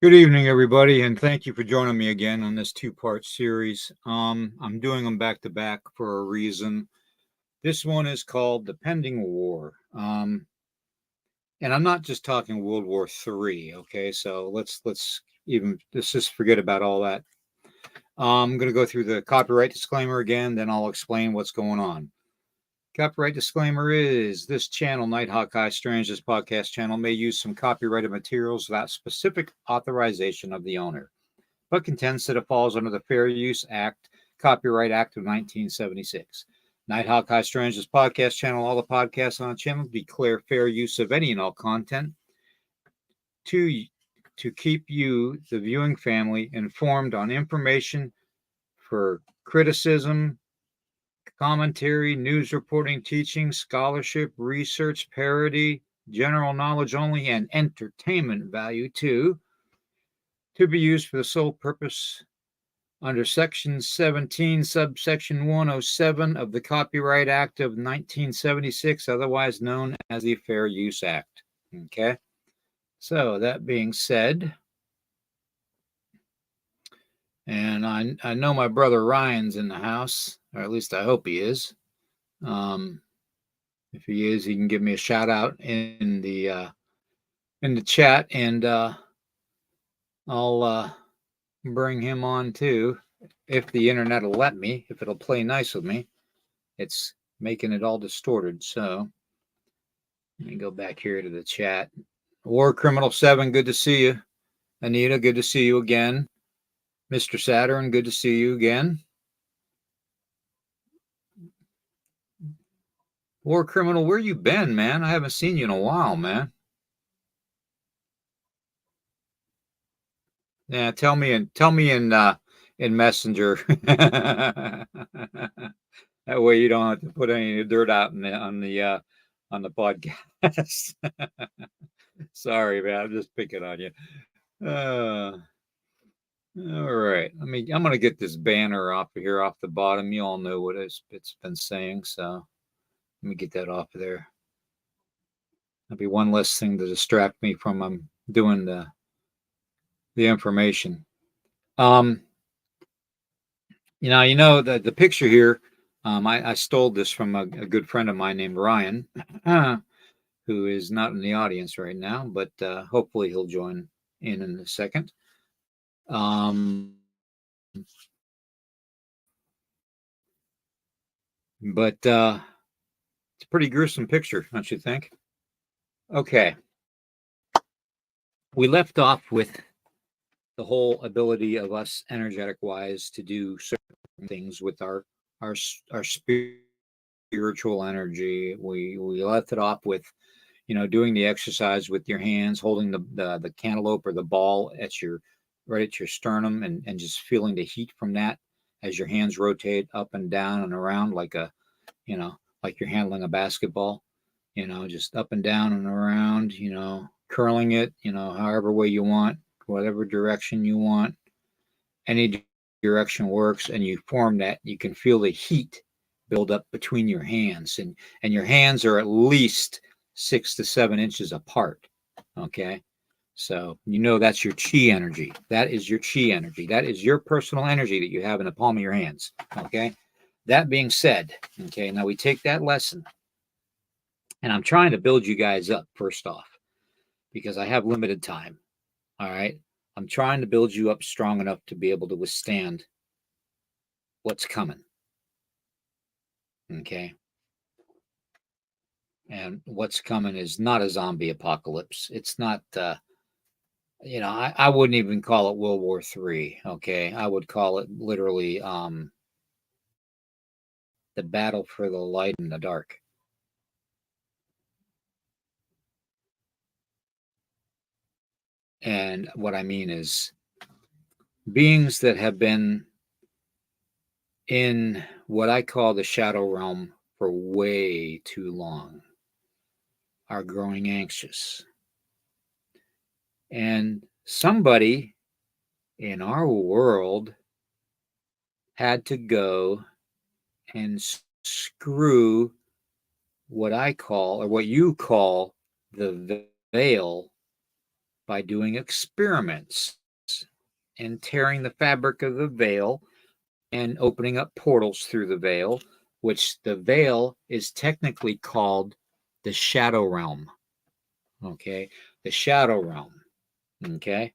Good evening, everybody, and thank you for joining me again on this two-part series. I'm doing them back to back for a reason. This one is called "The Pending War," and I'm not just talking World War III. Okay, so let's just forget about all that. I'm going to go through the copyright disclaimer again, then I'll explain what's going on. Copyright disclaimer is this channel, Night Hawkeye Strange, this podcast channel, may use some copyrighted materials without specific authorization of the owner, but contends that it falls under the Fair Use Act, Copyright Act of 1976. Night Hawkeye Strange, this podcast channel, all the podcasts on the channel declare fair use of any and all content to, to keep you, the viewing family, informed on information for criticism, commentary, news reporting, teaching, scholarship, research, parody, general knowledge only, and entertainment value too, to be used for the sole purpose under Section 17, subsection 107 of the Copyright Act of 1976, otherwise known as the Fair Use Act. Okay, so that being said, and I know my brother Ryan's in the house, or at least I hope he is. If he is, he can give me a shout out in the chat, and I'll bring him on too, if the internet will let me, if it'll play nice with me. It's making it all distorted. So let me go back here to the chat. War Criminal 7, good to see you. Anita, good to see you again. Mr. Saturn, good to see you again. War Criminal, where you been, man? I haven't seen you in a while, man. Yeah, tell me in Messenger. That way you don't have to put any dirt out on the podcast. Sorry, man. I'm just picking on you. All right. I'm gonna get this banner off of here off the bottom. You all know what it's been saying, so let me get that off of there. That'll be one less thing to distract me from doing the information. Um, the picture here. I stole this from a good friend of mine named Ryan, who is not in the audience right now, but hopefully he'll join in a second. But it's a pretty gruesome picture, don't you think? Okay. We left off with the whole ability of us energetic wise to do certain things with our spiritual energy. We left it off with doing the exercise with your hands, holding the cantaloupe or the ball right at your sternum, and just feeling the heat from that as your hands rotate up and down and around like you're handling a basketball, just up and down and around, curling it, however way you want, whatever direction you want. Any direction works, and you form that. You can feel the heat build up between your hands, and your hands are at least 6 to 7 inches apart. Okay. So that's your chi energy. That is your chi energy. That is your personal energy that you have in the palm of your hands. Okay. That being said, okay, now we take that lesson, and I'm trying to build you guys up first off because I have limited time. All right. I'm trying to build you up strong enough to be able to withstand what's coming. Okay. And what's coming is not a zombie apocalypse. It's not, I wouldn't even call it World War III. Okay. I would call it literally the battle for the light and the dark. And what I mean is beings that have been in what I call the shadow realm for way too long are growing anxious. And somebody in our world had to go and screw what I call, or what you call, the veil by doing experiments and tearing the fabric of the veil and opening up portals through the veil, which the veil is technically called the shadow realm. Okay. The shadow realm. Okay.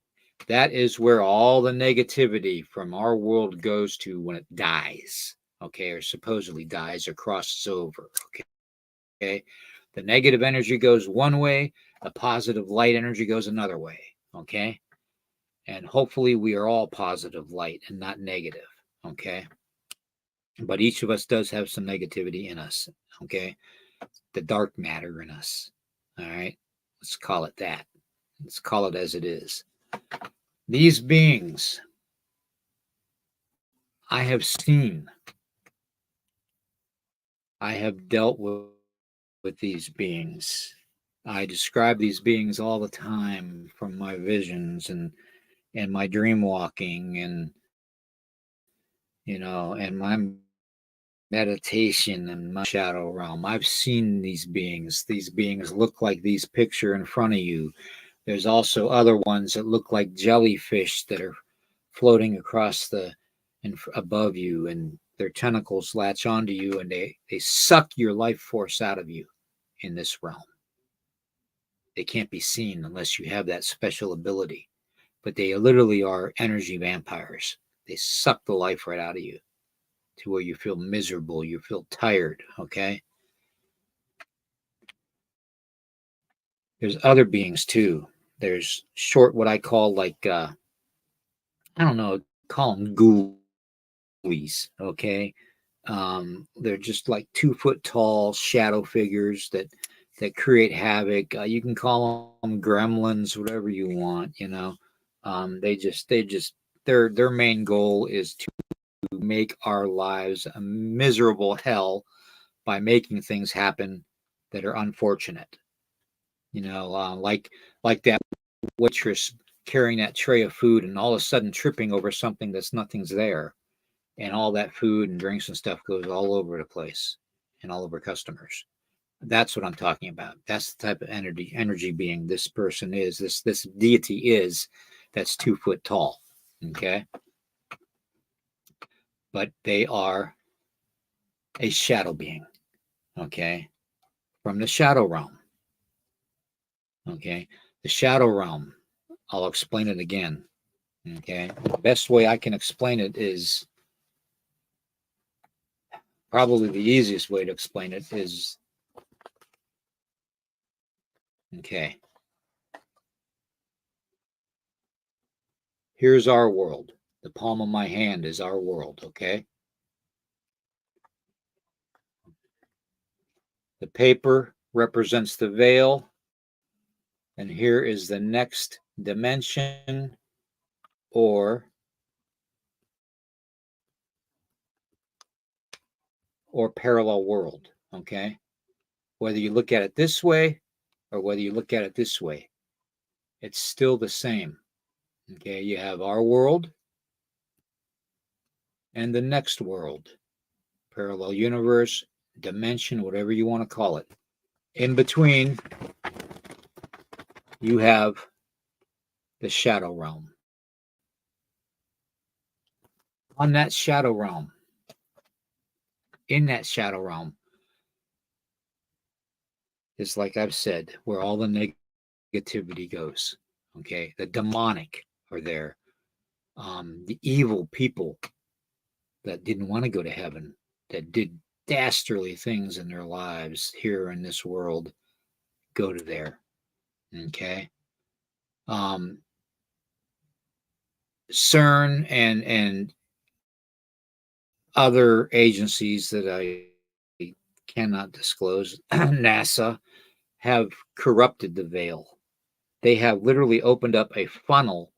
That is where all the negativity from our world goes to when it dies. Okay. Or supposedly dies or crosses over. Okay. The negative energy goes one way, the positive light energy goes another way. Okay. And hopefully we are all positive light and not negative. Okay. But each of us does have some negativity in us. Okay. The dark matter in us. All right. Let's call it that. Let's call it as it is. These beings I have seen, I have dealt with these beings. I describe these beings all the time from my visions and my dream walking and my meditation and my shadow realm. I've seen these beings. These beings look like these picture in front of you. There's also other ones that look like jellyfish that are floating across above you, and their tentacles latch onto you and they suck your life force out of you in this realm. They can't be seen unless you have that special ability, but they literally are energy vampires. They suck the life right out of you to where you feel miserable, you feel tired. Okay. There's other beings too. There's short, what I call like, I don't know, call them ghoulies. Okay. They're just like 2 foot tall shadow figures that create havoc. You can call them gremlins, whatever you want. They just their main goal is to make our lives a miserable hell by making things happen that are unfortunate. Like that waitress carrying that tray of food and all of a sudden tripping over something nothing's there, and all that food and drinks and stuff goes all over the place and all over customers. That's what I'm talking about. That's the type of energy being this person is. This deity is that's 2 foot tall. Okay, but they are a shadow being. Okay, from the shadow realm. Okay, the shadow realm. I'll explain it again. Okay, the best way I can explain it is probably the easiest way to explain it is okay. Here's our world. The palm of my hand is our world. Okay. The paper represents the veil. And here is the next dimension or parallel world. Okay. Whether you look at it this way or whether you look at it this way, it's still the same. Okay. You have our world and the next world, parallel universe, dimension, whatever you want to call it. In between, you have the shadow realm. On that shadow realm, in that shadow realm, is like I've said, where all the negativity goes. Okay. The demonic are there. The evil people that didn't want to go to heaven, that did dastardly things in their lives here in this world, go to there. Okay. Um, CERN and other agencies that I cannot disclose, NASA, have corrupted the veil. They have literally opened up a funnel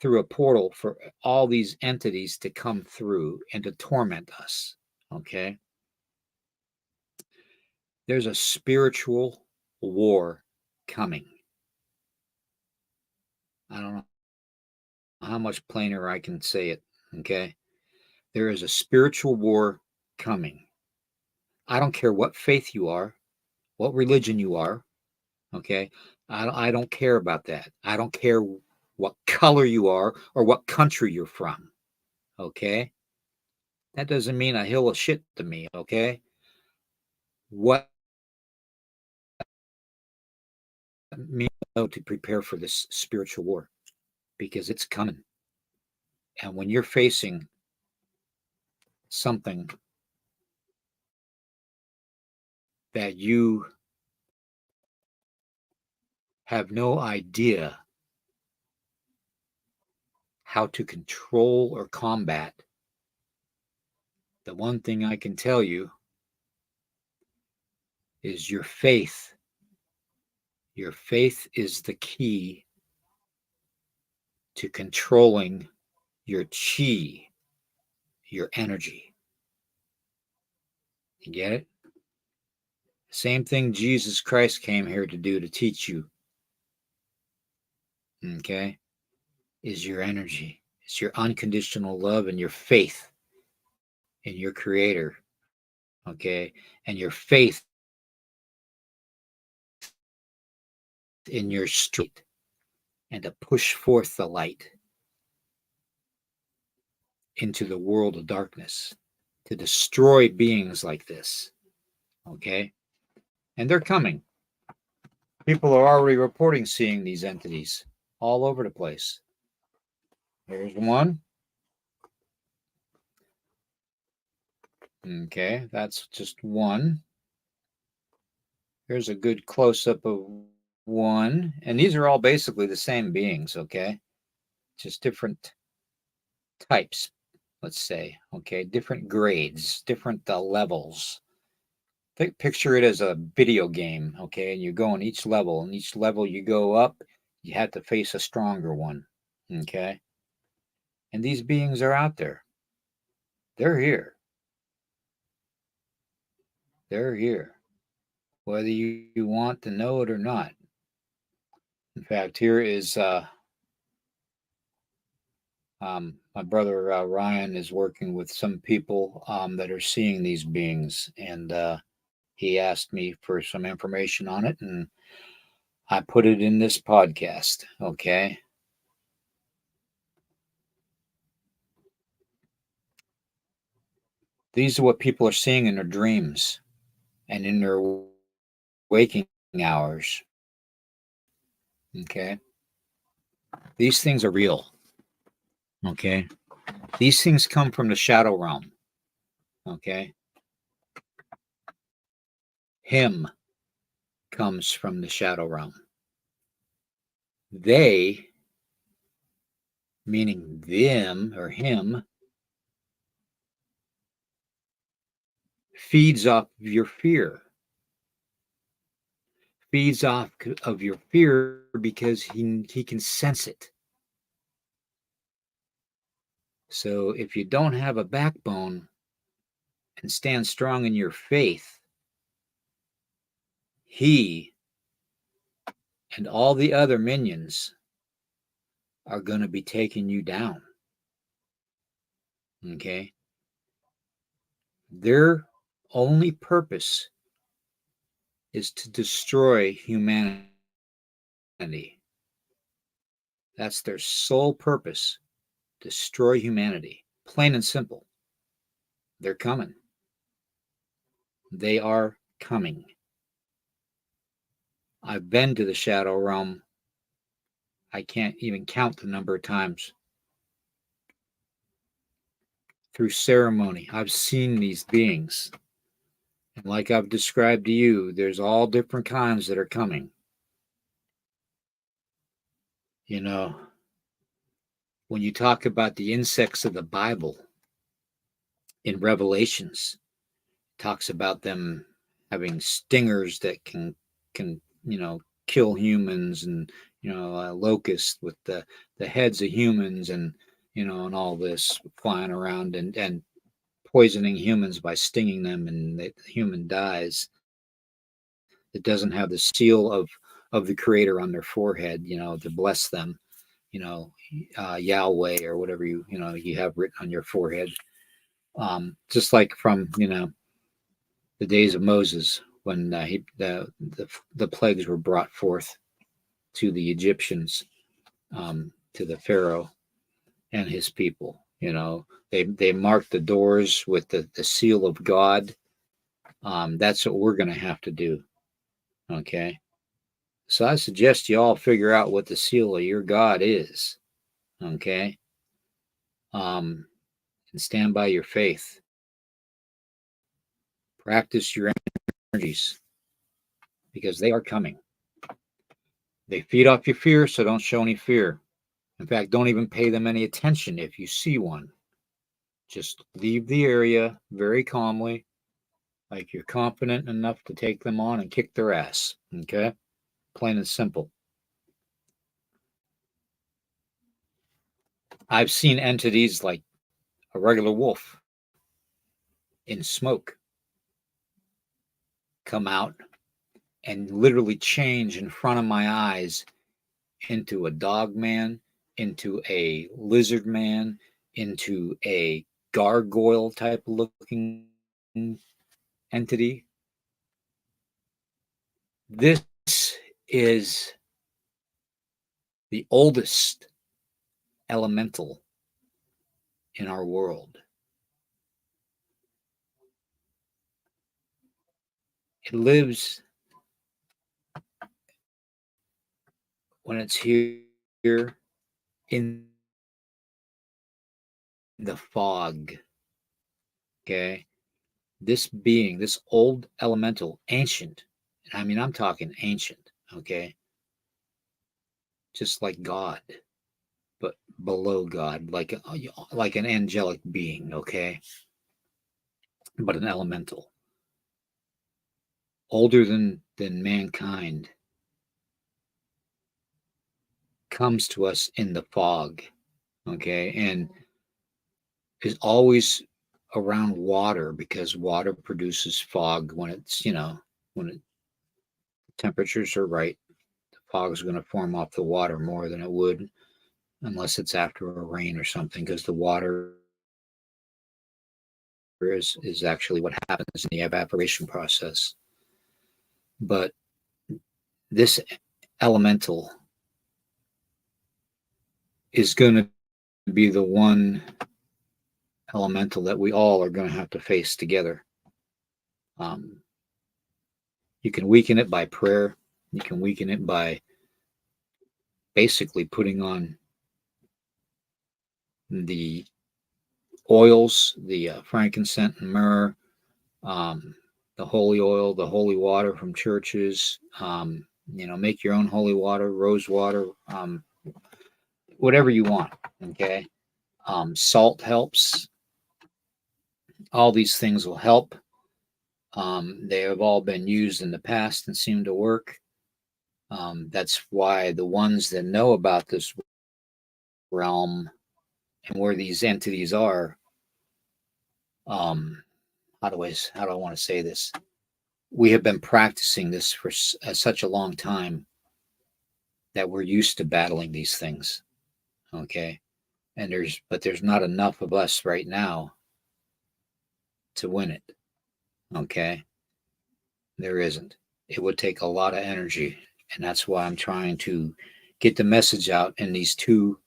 through a portal for all these entities to come through and to torment us. Okay. There's a spiritual war coming. I don't know how much plainer I can say it. Okay. There is a spiritual war coming. I don't care what faith you are, what religion you are. Okay. I don't care about that. I don't care what color you are or what country you're from. Okay. That doesn't mean a hill of shit to me. Okay. What me to prepare for this spiritual war because it's coming. And when you're facing something that you have no idea how to control or combat, the one thing I can tell you is your faith. Your faith is the key to controlling your chi, your energy. You get it? Same thing Jesus Christ came here to do to teach you, okay, is your energy. It's your unconditional love and your faith in your creator, okay, and your faith in your street and to push forth the light into the world of darkness, to destroy beings like this, okay? And they're coming. People are already reporting seeing these entities all over the place. Here's one. Okay, that's just one. Here's a good close up of one. And these are all basically the same beings, okay? Just different types, let's say, okay? Different grades, different levels. Picture it as a video game, okay? And you go on each level, and each level you go up, you have to face a stronger one, okay? And these beings are out there. They're here. They're here, whether you want to know it or not. In fact, here is my brother Ryan is working with some people that are seeing these beings, and he asked me for some information on it, and I put it in this podcast. Okay. These are what people are seeing in their dreams and in their waking hours. Okay. These things are real. Okay. These things come from the shadow realm. Okay. Him comes from the shadow realm. They, meaning them or him, feeds off of your fear. Feeds off of your fear because he can sense it. So if you don't have a backbone and stand strong in your faith, he and all the other minions are going to be taking you down. Okay? Their only purpose is to destroy humanity. That's their sole purpose. Destroy humanity. Plain and simple. They're coming. They are coming. I've been to the shadow realm. I can't even count the number of times. Through ceremony, I've seen these beings. And like I've described to you, there's all different kinds that are coming. You know, when you talk about the insects of the Bible in Revelations, it talks about them having stingers that can kill humans, and locusts with the heads of humans, and and all this flying around and poisoning humans by stinging them, and the human dies. It doesn't have the seal of the creator on their forehead, to bless them, Yahweh or whatever you have written on your forehead. Just like from the days of Moses, when the plagues were brought forth to the Egyptians, to the Pharaoh and his people. They marked the doors with the seal of God. That's what we're going to have to do. Okay. So I suggest you all figure out what the seal of your God is. Okay. And stand by your faith. Practice your energies because they are coming. They feed off your fear, so don't show any fear. In fact, don't even pay them any attention if you see one. Just leave the area very calmly, like you're confident enough to take them on and kick their ass. Okay? Plain and simple. I've seen entities like a regular wolf in smoke come out and literally change in front of my eyes into a dog man, into a lizard man, into a gargoyle type looking entity. This is the oldest elemental in our world. It lives when it's here in the fog. Okay. This being, this old elemental, ancient, I mean, I'm talking ancient, okay, just like God, but below God, like an angelic being, okay, but an elemental, older than mankind, comes to us in the fog, okay, and is always around water because water produces fog when it's when temperatures are right. The fog is going to form off the water more than it would unless it's after a rain or something, because the water is actually what happens in the evaporation process. But this elemental is going to be the one elemental that we all are going to have to face together. Um, you can weaken it by prayer. You can weaken it by basically putting on the oils, the frankincense and myrrh, um, the holy oil, the holy water from churches. Make your own holy water, rose water, whatever you want. Okay. Salt helps. All these things will help. They have all been used in the past and seem to work. That's why the ones that know about this realm and where these entities are, um, how do I want to say this? We have been practicing this for such a long time that we're used to battling these things. Okay, and there's not enough of us right now to win it. Okay, there isn't. It would take a lot of energy, and that's why I'm trying to get the message out in these two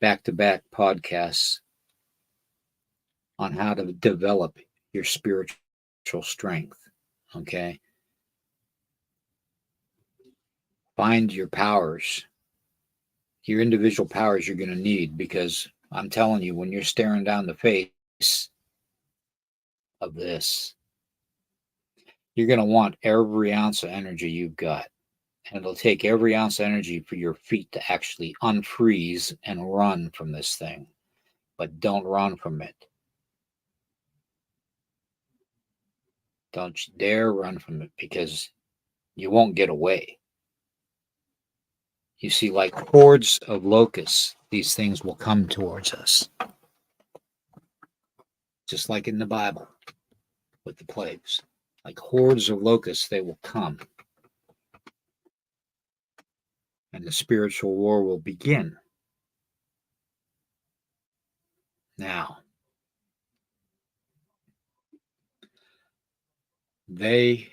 back-to-back podcasts on how to develop your spiritual strength. Okay, find your powers, your individual powers you're going to need, because I'm telling you, when you're staring down the face of this, you're going to want every ounce of energy you've got. And it'll take every ounce of energy for your feet to actually unfreeze and run from this thing. But don't run from it. Don't you dare run from it, because you won't get away. You see, like hordes of locusts, these things will come towards us. Just like in the Bible with the plagues. Like hordes of locusts, they will come. And the spiritual war will begin. Now, they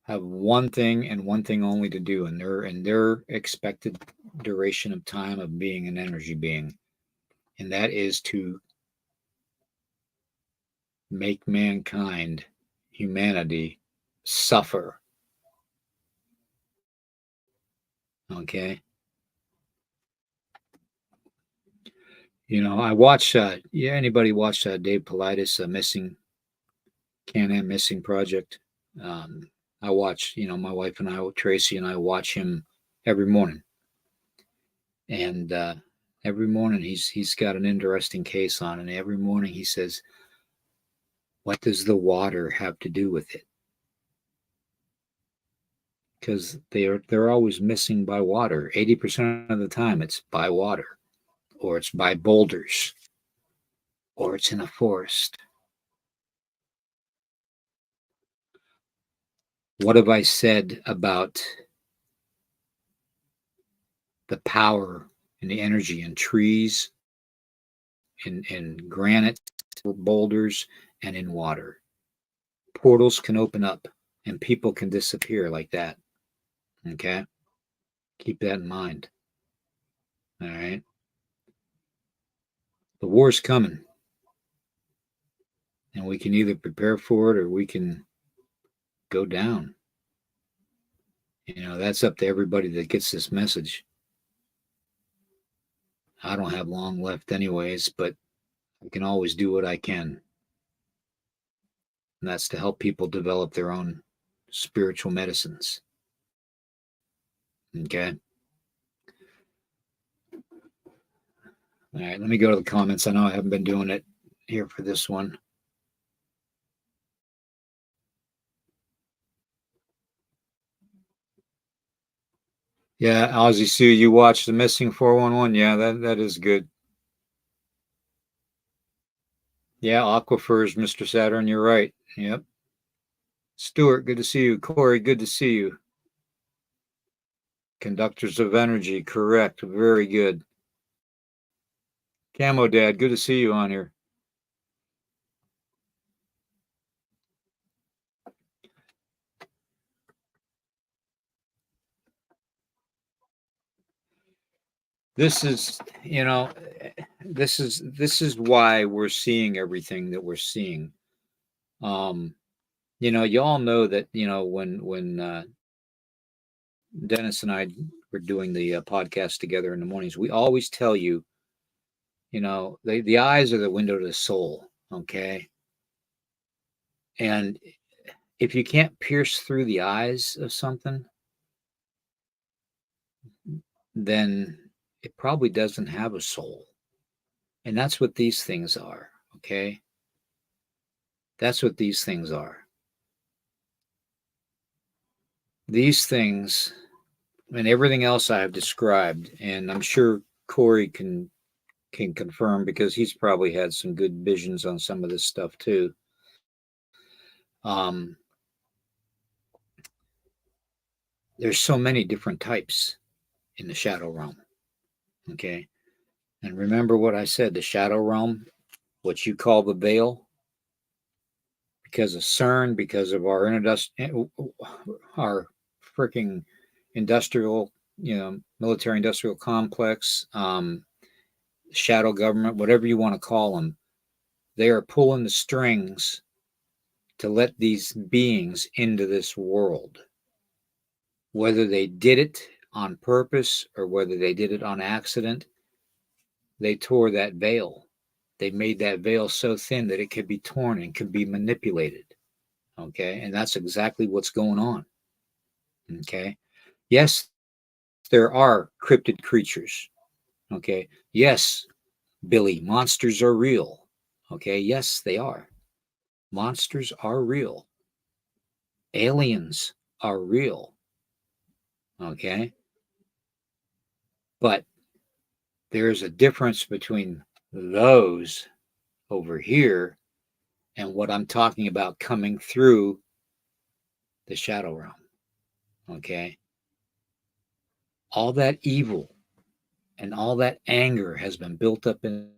have one thing and one thing only to do in their expected duration of time of being an energy being, and that is to make mankind, humanity, suffer. Okay. I watch. Yeah, anybody watch Dave Paulides' Missing Can-Am Missing Project? Um, I watch. My wife and I, Tracy and I, watch him every morning, and every morning he's got an interesting case on, and every morning he says, "What does the water have to do with it?" Because they're always missing by water. 80% of the time, it's by water, or it's by boulders, or it's in a forest. What have I said about the power and the energy in trees, in granite, boulders, and in water? Portals can open up and people can disappear like that. Okay? Keep that in mind. All right? The war's coming, and we can either prepare for it or we can go down. That's up to everybody that gets this message. I don't have long left, anyways, but I can always do what I can. And that's to help people develop their own spiritual medicines. Okay. All right. Let me go to the comments. I know I haven't been doing it here for this one. Yeah, Ozzy Sue, you watched The Missing 411. Yeah, that is good. Yeah, aquifers, Mr. Saturn, you're right. Yep. Stuart, good to see you. Corey, good to see you. Conductors of energy, correct. Very good. Camo Dad, good to see you on here. This is, this is why we're seeing everything that we're seeing. You all know that, when Dennis and I were doing the podcast together in the mornings, we always tell you, the eyes are the window to the soul. Okay. And if you can't pierce through the eyes of something, then it probably doesn't have a soul. And that's what these things are. Okay. That's what these things are. These things and everything else I have described, and I'm sure Corey can confirm because he's probably had some good visions on some of this stuff too. Um, there's so many different types in the shadow realm. Okay. And remember what I said, the shadow realm, what you call the veil, because of CERN, because of our freaking industrial, military industrial complex, shadow government, whatever you want to call them, they are pulling the strings to let these beings into this world. Whether they did it on purpose or whether they did it on accident, they tore that veil. They made that veil so thin that it could be torn and could be manipulated. Okay. And that's exactly what's going on. Okay. Yes, there are cryptid creatures. Okay. Yes, Billy, monsters are real. Okay. Yes, they are. Monsters are real. Aliens are real. Okay. But there's a difference between those over here and what I'm talking about coming through the shadow realm. Okay. All that evil and all that anger has been built up in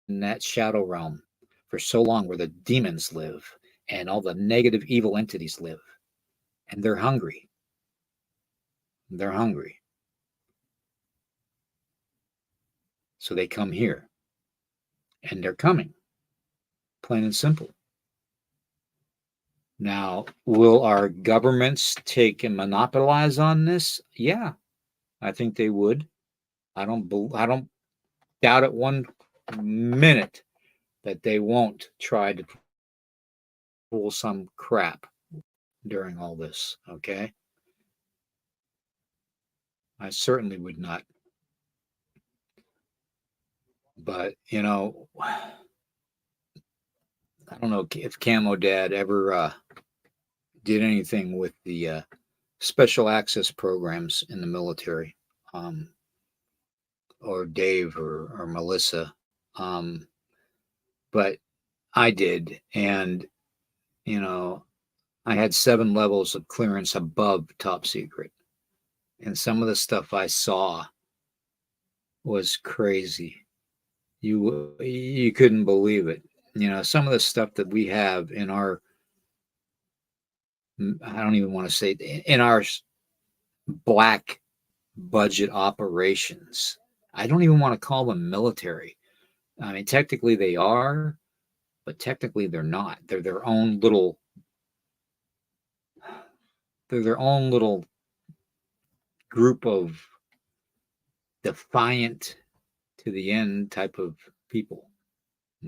that shadow realm for so long where the demons live and all the negative evil entities live, and they're hungry. They're hungry. So they come here, and they're coming, plain and simple. Now, will our governments take and monopolize on this? Yeah, I think they would. I don't doubt it one minute that they won't try to pull some crap during all this. Okay, I certainly would not. But I don't know if Camo Dad ever did anything with the special access programs in the military, um, or Dave or Melissa. Um, but I did. And, you know, I had 7 levels of clearance above top secret. And some of the stuff I saw was crazy. You couldn't believe it. Some of the stuff that we have in our, I don't even want to say, in our black budget operations. I don't even want to call them military. I mean, technically they are, but technically they're not. They're their own little group of defiant to the end type of people.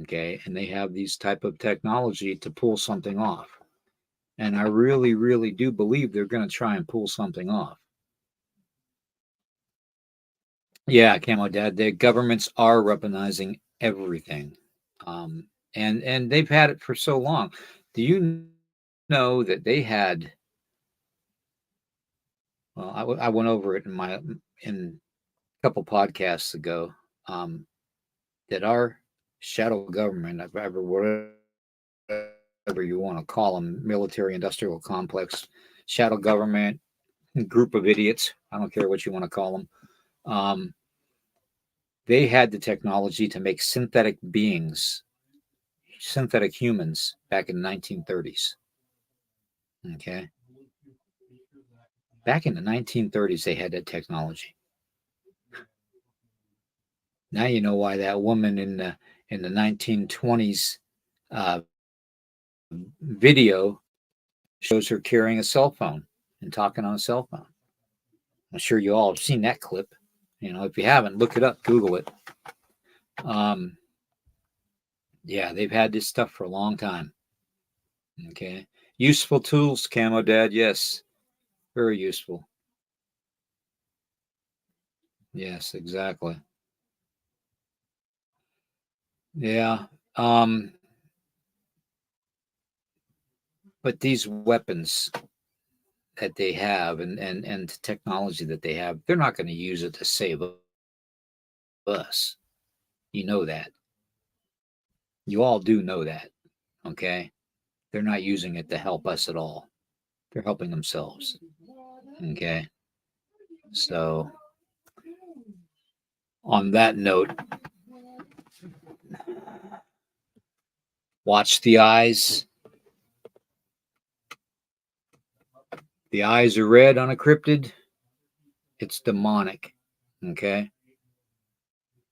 Okay, and they have these type of technology to pull something off. And I really, really do believe they're going to try and pull something off. Yeah, Camo Dad, the governments are weaponizing everything. And they've had it for so long. Do you know that they had, well, I went over it in a couple podcasts ago, that our shadow government, whatever you want to call them, military industrial complex, shadow government, group of idiots, I don't care what you want to call them, um, they had the technology to make synthetic beings, synthetic humans back in the 1930s. Okay. Back in the 1930s, they had that technology. Now you know why that woman in the 1920s uh, video shows her carrying a cell phone and talking on a cell phone. I'm sure you all have seen that clip. If you haven't, look it up, Google it. Um, yeah, they've had this stuff for a long time. Okay, useful tools, Camo Dad. Yes, very useful. Yes, exactly. Yeah. But these weapons that they have, and technology that they have, they're not going to use it to save us. You know that. You all do know that. Okay. They're not using it to help us at all. They're helping themselves. Okay. So, on that note, watch the eyes. The eyes are red on a cryptid. It's demonic. Okay.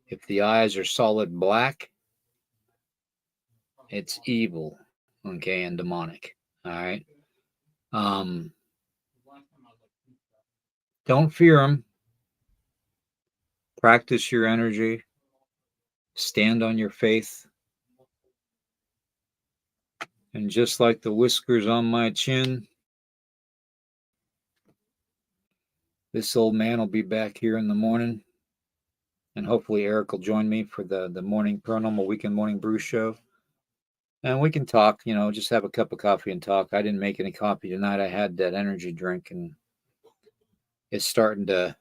If the eyes are solid black, it's evil. Okay. And demonic. All right. Um, don't fear them. Practice your energy. Stand on your faith. And just like the whiskers on my chin, this old man will be back here in the morning. And hopefully Eric will join me for the morning paranormal weekend morning brew show. And we can talk, just have a cup of coffee and talk. I didn't make any coffee tonight. I had that energy drink and it's starting to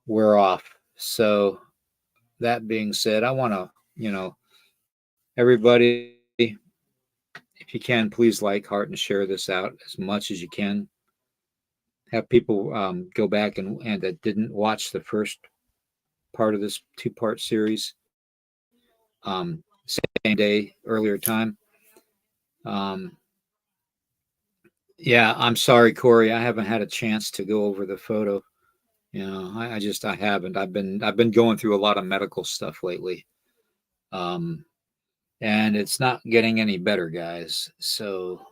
wear off. So that being said, I want to, everybody, if you can, please like, heart, and share this out as much as you can. Have people go back and that didn't watch the first part of this 2-part series, same day, earlier time. Yeah, I'm sorry, Corey. I haven't had a chance to go over the photo. I haven't. I've been going through a lot of medical stuff lately. Um, and it's not getting any better, guys. So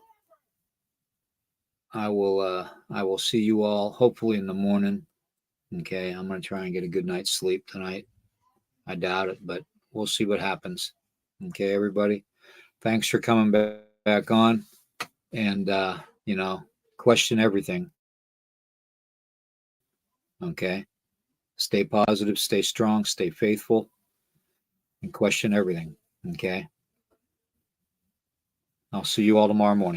I will see you all hopefully in the morning. Okay, I'm gonna try and get a good night's sleep tonight. I doubt it, but we'll see what happens. Okay, everybody. Thanks for coming back on, and question everything. Okay, stay positive, stay strong, stay faithful, and question everything. Okay, I'll see you all tomorrow morning.